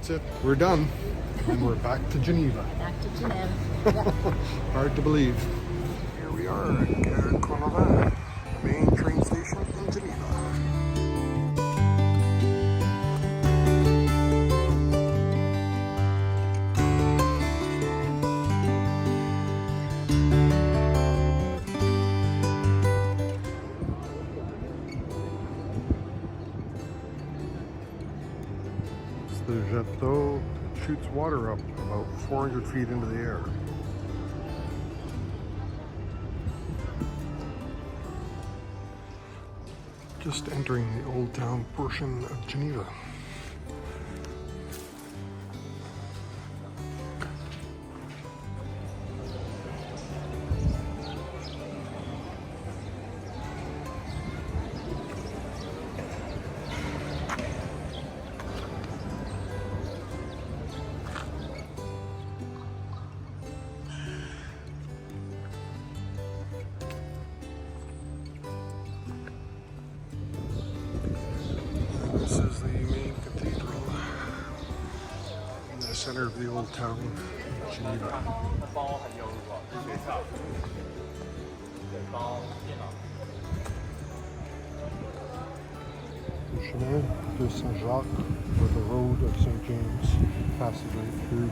That's it. We're done. And we're back to Geneva. Back to Geneva. Hard to believe. Here we are at Gare Colomban, the main train station in Geneva. It's the jet d'eau. Shoots water up about 400 feet into the air. Just entering the old town portion of Geneva. This is the main cathedral in the center of the old town, Geneva. The Chemin de Saint-Jacques, or the Road of St. James, passes right through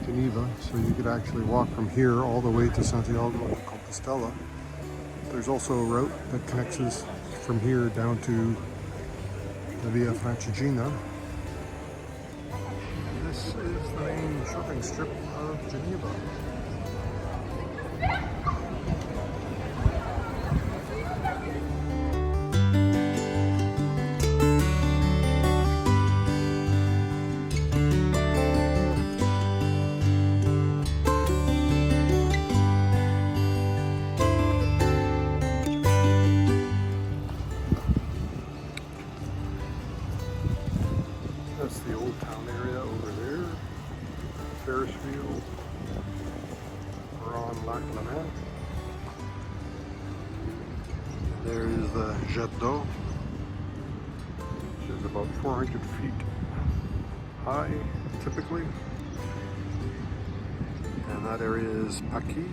Geneva, so you could actually walk from here all the way to Santiago de Compostela. There's also a route that connects us from here down to the Via Francigena. This is the main shopping strip of Geneva. That's the old town area over there. Ferris wheel. We're on Lac Leman. There is the jet d'eau, which is about 400 feet high, typically. And that area is Paquis.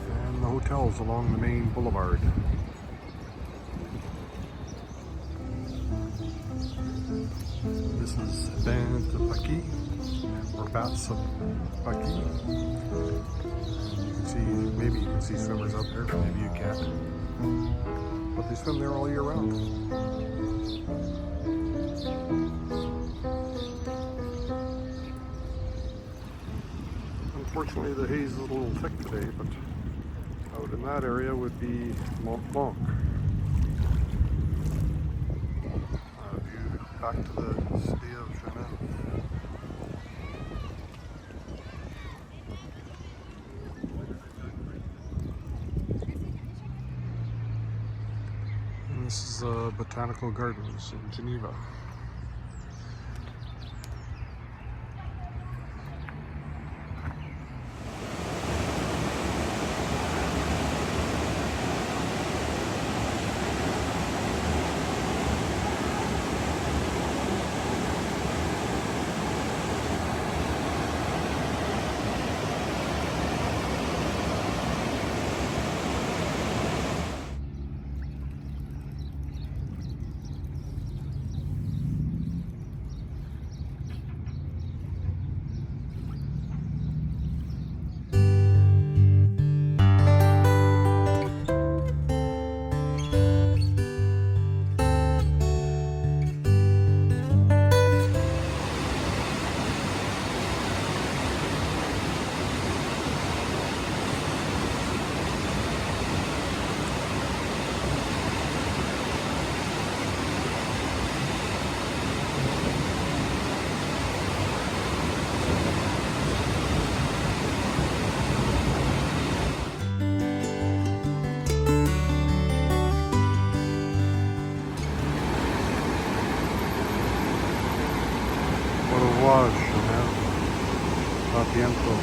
And the hotels along the main boulevard. This is Bain de Paquis, or Baths of Paquis. You can see, maybe you can see swimmers out there, maybe you can't. But they swim there all year round. Unfortunately, the haze is a little thick today, but out in that area would be Mont Blanc. Back to the city of Geneva. And this is Botanical Gardens in Geneva. What a wash, man. A tiempo.